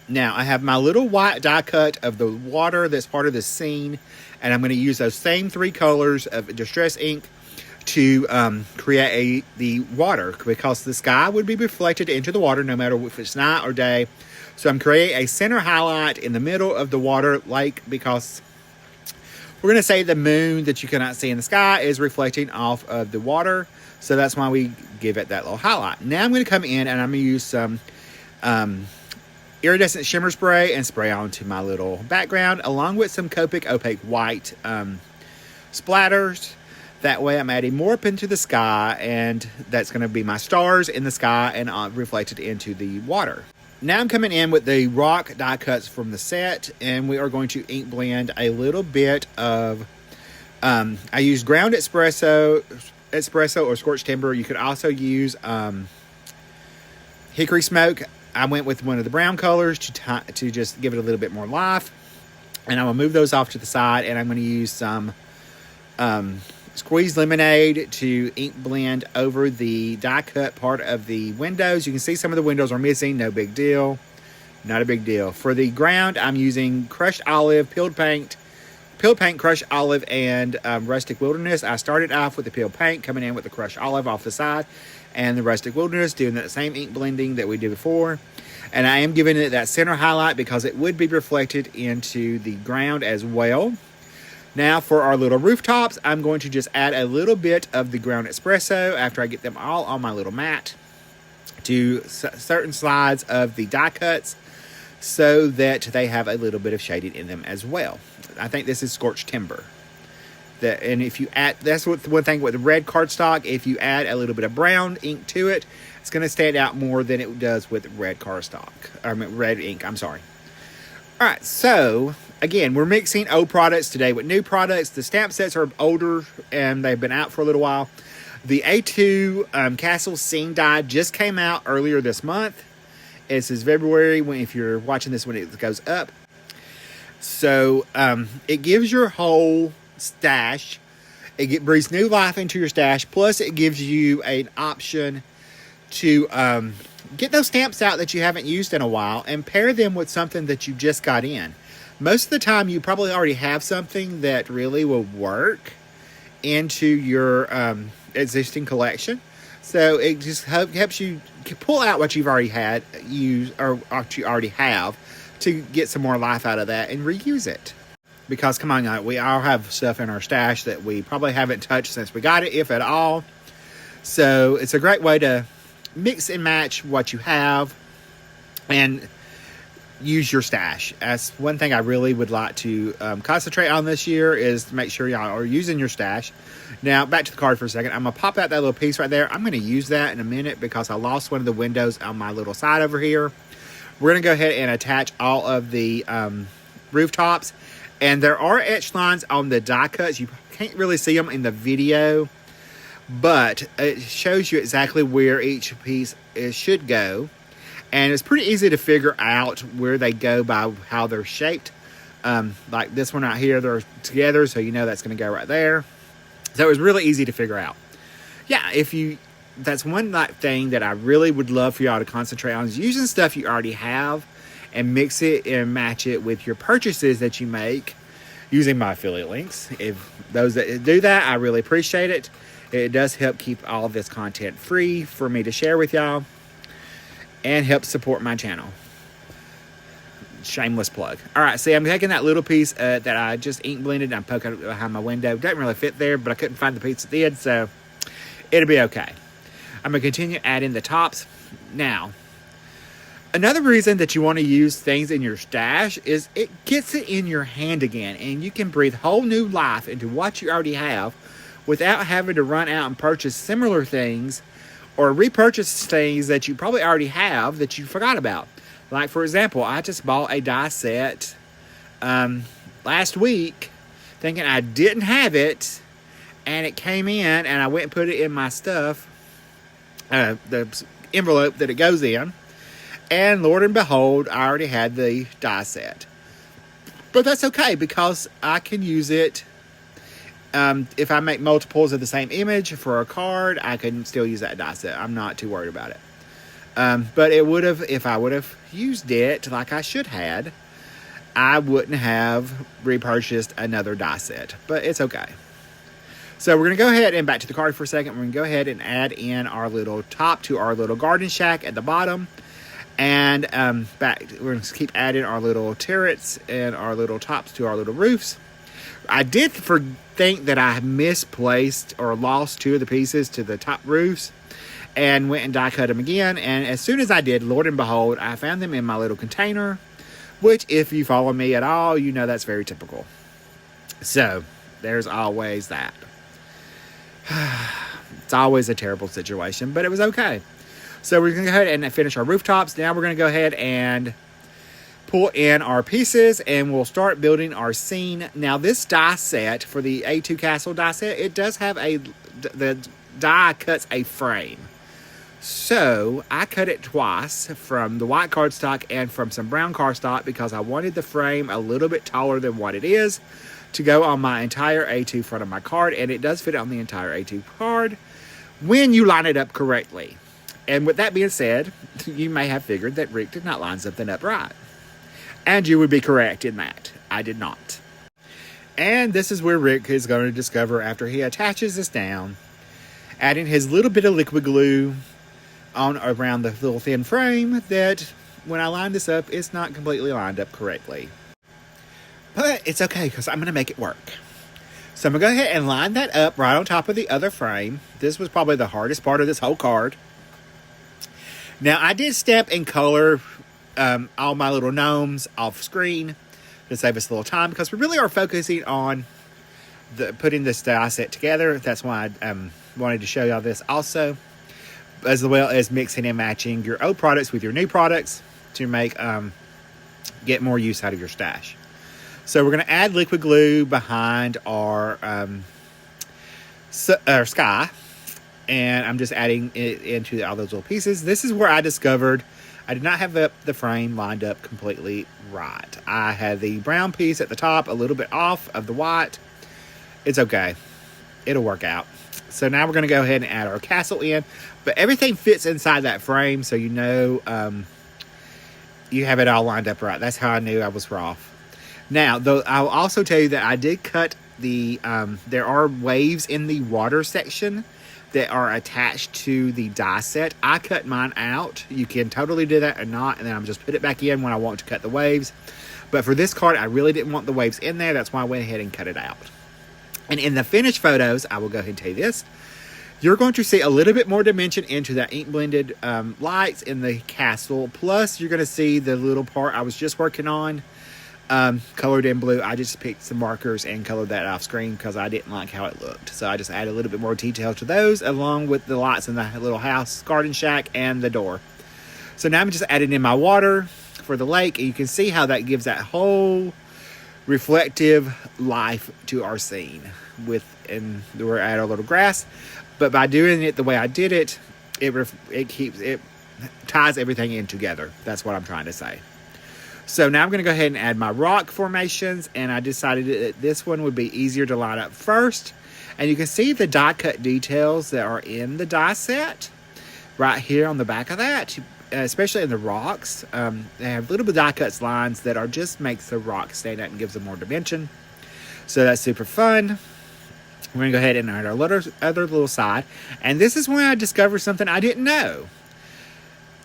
Now, I have my little white die cut of the water that's part of the scene, and I'm going to use those same 3 colors of Distress ink to create the water, because the sky would be reflected into the water no matter if it's night or day. So I'm creating a center highlight in the middle of the water lake, because we're going to say the moon that you cannot see in the sky is reflecting off of the water. So that's why we give it that little highlight. Now I'm going to come in and I'm going to use some iridescent shimmer spray and spray onto my little background, along with some Copic opaque white splatters. That way I'm adding more up into the sky, and that's going to be my stars in the sky and reflected into the water. Now I'm coming in with the rock die cuts from the set, and we are going to ink blend a little bit of, I used ground espresso or scorched timber. You could also use hickory smoke. I went with one of the brown colors to just give it a little bit more life. And I'm going to move those off to the side, and I'm going to use some squeezed lemonade to ink blend over the die cut part of the windows. You can see some of the windows are missing. No big deal. Not a big deal. For the ground, I'm using crushed olive, peeled paint, crushed olive, and rustic wilderness. I started off with the peeled paint, coming in with the crushed olive off the side, and the rustic wilderness, doing that same ink blending that we did before. And I am giving it that center highlight because it would be reflected into the ground as well. Now for our little rooftops, I'm going to just add a little bit of the ground espresso after I get them all on my little mat to certain sides of the die cuts, so that they have a little bit of shading in them as well. I think this is scorched timber. And if you add, that's what one thing with the red cardstock, if you add a little bit of brown ink to it, it's going to stand out more than it does with red cardstock. Red ink, I'm sorry. All right, so again, we're mixing old products today with new products. The stamp sets are older and they've been out for a little while. The A2 Castle Scene die just came out earlier this month. This is February, if you're watching this when it goes up. So it gives your whole stash, it breathes new life into your stash, plus it gives you an option to get those stamps out that you haven't used in a while and pair them with something that you just got in. Most of the time you probably already have something that really will work into your existing collection. So it just helps you pull out what you've already had used, or what you already have, to get some more life out of that and reuse it. Because come on, we all have stuff in our stash that we probably haven't touched since we got it, if at all. So it's a great way to mix and match what you have and use your stash. That's one thing I really would like to concentrate on this year, is to make sure y'all are using your stash. Now, back to the card for a second. I'm going to pop out that little piece right there. I'm going to use that in a minute because I lost one of the windows on my little side over here. We're going to go ahead and attach all of the rooftops. And there are etched lines on the die cuts. You can't really see them in the video, but it shows you exactly where each piece should go. And it's pretty easy to figure out where they go by how they're shaped. Like this one right here, they're together, so you know that's going to go right there. So it was really easy to figure out. Yeah, that's one thing that I really would love for y'all to concentrate on, is using stuff you already have and mix it and match it with your purchases that you make using my affiliate links. If those that do that, I really appreciate it. It does help keep all of this content free for me to share with y'all and help support my channel. Shameless plug. All right, see, I'm taking that little piece that I just ink blended and I'm poking it behind my window. Doesn't really fit there, but I couldn't find the piece that did, so it'll be okay. I'm going to continue adding the tops. Now, another reason that you want to use things in your stash is it gets it in your hand again, and you can breathe whole new life into what you already have without having to run out and purchase similar things or repurchase things that you probably already have that you forgot about. Like, for example, I just bought a die set last week thinking I didn't have it, and it came in, and I went and put it in my stuff, the envelope that it goes in, and Lord and behold, I already had the die set. But that's okay, because I can use it. If I make multiples of the same image for a card, I can still use that die set. I'm not too worried about it. But it would have, if I would have used it like I should had, I wouldn't have repurchased another die set. But it's okay. So we're going to go ahead and back to the card for a second. We're going to go ahead and add in our little top to our little garden shack at the bottom. And we're going to keep adding our little turrets and our little tops to our little roofs. I did think that I misplaced or lost 2 of the pieces to the top roofs and went and die cut them again. And as soon as I did, Lord and behold, I found them in my little container, which if you follow me at all, you know that's very typical. So there's always that. It's always a terrible situation, but it was okay. So we're going to go ahead and finish our rooftops. Now we're going to go ahead and pull in our pieces, and we'll start building our scene. Now this die set, for the A2 Castle die set, it does have the die cuts a frame. So I cut it twice, from the white cardstock and from some brown cardstock, because I wanted the frame a little bit taller than what it is to go on my entire A2 front of my card, and it does fit on the entire A2 card when you line it up correctly. And with that being said, you may have figured that Rick did not line something up right. And you would be correct in that. I did not. And this is where Rick is going to discover, after he attaches this down, adding his little bit of liquid glue on around the little thin frame, that when I line this up, it's not completely lined up correctly. But it's okay, because I'm going to make it work. So I'm going to go ahead and line that up right on top of the other frame. This was probably the hardest part of this whole card. Now, I did stamp and color all my little gnomes off screen to save us a little time, because we really are focusing on putting this die set together. That's why I wanted to show y'all this also, as well as mixing and matching your old products with your new products to make get more use out of your stash. So we're going to add liquid glue behind our sky, and I'm just adding it into all those little pieces. This is where I discovered I did not have the frame lined up completely right. I had the brown piece at the top a little bit off of the white. It's okay. It'll work out. So now we're going to go ahead and add our castle in. But everything fits inside that frame, so you know you have it all lined up right. That's how I knew I was off. Now, though, I'll also tell you that I did cut the... there are waves in the water section that are attached to the die set. I cut mine out. You can totally do that or not, and then I'm just put it back in when I want to cut the waves. But for this card, I really didn't want the waves in there. That's why I went ahead and cut it out. And in the finished photos, I will go ahead and tell you this. You're going to see a little bit more dimension into that ink blended lights in the castle. Plus, you're going to see the little part I was just working on colored in blue. I just picked some markers and colored that off screen because I didn't like how it looked. So I just added a little bit more detail to those, along with the lights in the little house, garden shack, and the door. So now I'm just adding in my water for the lake. And you can see how that gives that whole reflective life to our scene. And we're at our little grass. But by doing it the way I did it, it ties everything in together. That's what I'm trying to say. So now I'm going to go ahead and add my rock formations, and I decided that this one would be easier to line up first. And you can see the die cut details that are in the die set right here on the back of that, especially in the rocks. They have little bit of die cuts lines that are just makes the rock stand out and gives them more dimension. So that's super fun. We're going to go ahead and add our other little side. And this is when I discovered something I didn't know.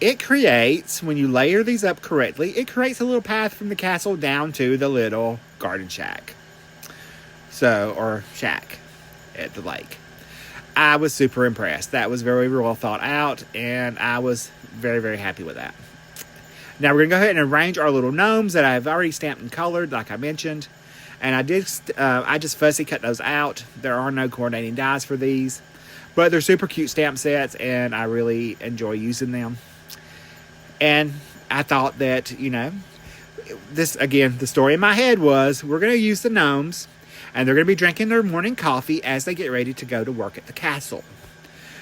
It creates, when you layer these up correctly, it creates a little path from the castle down to the little garden shack. Or shack at the lake. I was super impressed. That was very well thought out, and I was very, very happy with that. Now we're going to go ahead and arrange our little gnomes that I've already stamped and colored, like I mentioned. And I just fussy cut those out. There are no coordinating dies for these. But they're super cute stamp sets, and I really enjoy using them. And I thought that, this, again, the story in my head was, we're going to use the gnomes, and they're going to be drinking their morning coffee as they get ready to go to work at the castle.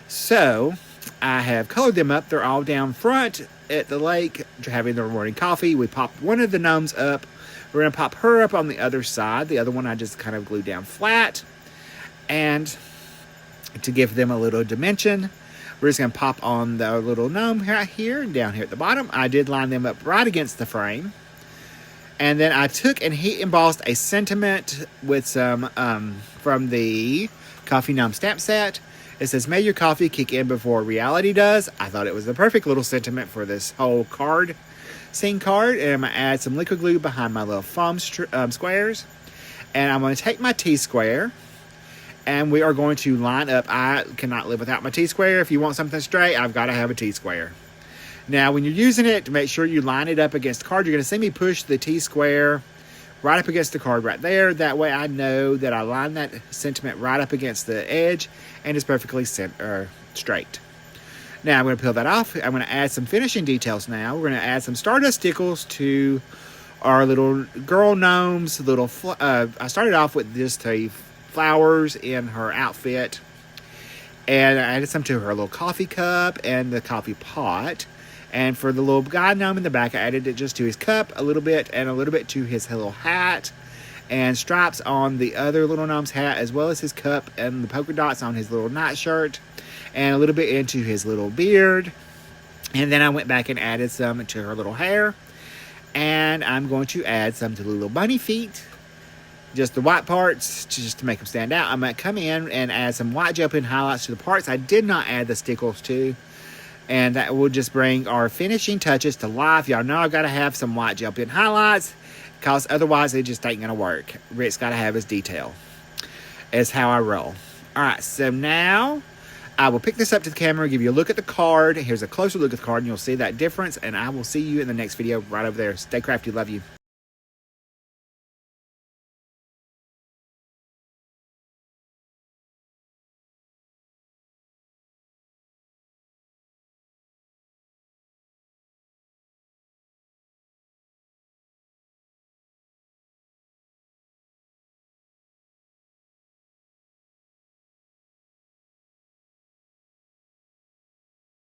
So, I have colored them up. They're all down front at the lake, having their morning coffee. We popped one of the gnomes up. We're going to pop her up on the other side. The other one I just kind of glued down flat. And to give them a little dimension. We're just going to pop on the little gnome right here and down here at the bottom. I did line them up right against the frame. And then I took and heat embossed a sentiment with some from the Coffee Gnome stamp set. It says, "May your coffee kick in before reality does." I thought it was the perfect little sentiment for this whole card, scene card. And I'm going to add some liquid glue behind my little foam squares. And I'm going to take my T-square. And we are going to line up. I cannot live without my T-square. If you want something straight, I've got to have a T-square. Now, when you're using it, to make sure you line it up against the card, you're going to see me push the T-square right up against the card right there. That way I know that I line that sentiment right up against the edge and it's perfectly straight. Now, I'm going to peel that off. I'm going to add some finishing details now. We're going to add some Stardust stickles to our little girl gnomes. I started off with just a flowers in her outfit. And I added some to her little coffee cup and the coffee pot. And for the little guy gnome in the back, I added it just to his cup a little bit and a little bit to his little hat. And stripes on the other little gnome's hat, as well as his cup and the polka dots on his little nightshirt. And a little bit into his little beard. And then I went back and added some to her little hair. And I'm going to add some to the little bunny feet. Just the white parts, just to make them stand out. I'm going to come in and add some white gel pen highlights to the parts I did not add the stickles to. And that will just bring our finishing touches to life. Y'all know I've got to have some white gel pen highlights, because otherwise it just ain't going to work. Rick's got to have his detail. It's how I roll. Alright, so now I will pick this up to the camera, give you a look at the card. Here's a closer look at the card, and you'll see that difference. And I will see you in the next video right over there. Stay crafty. Love you.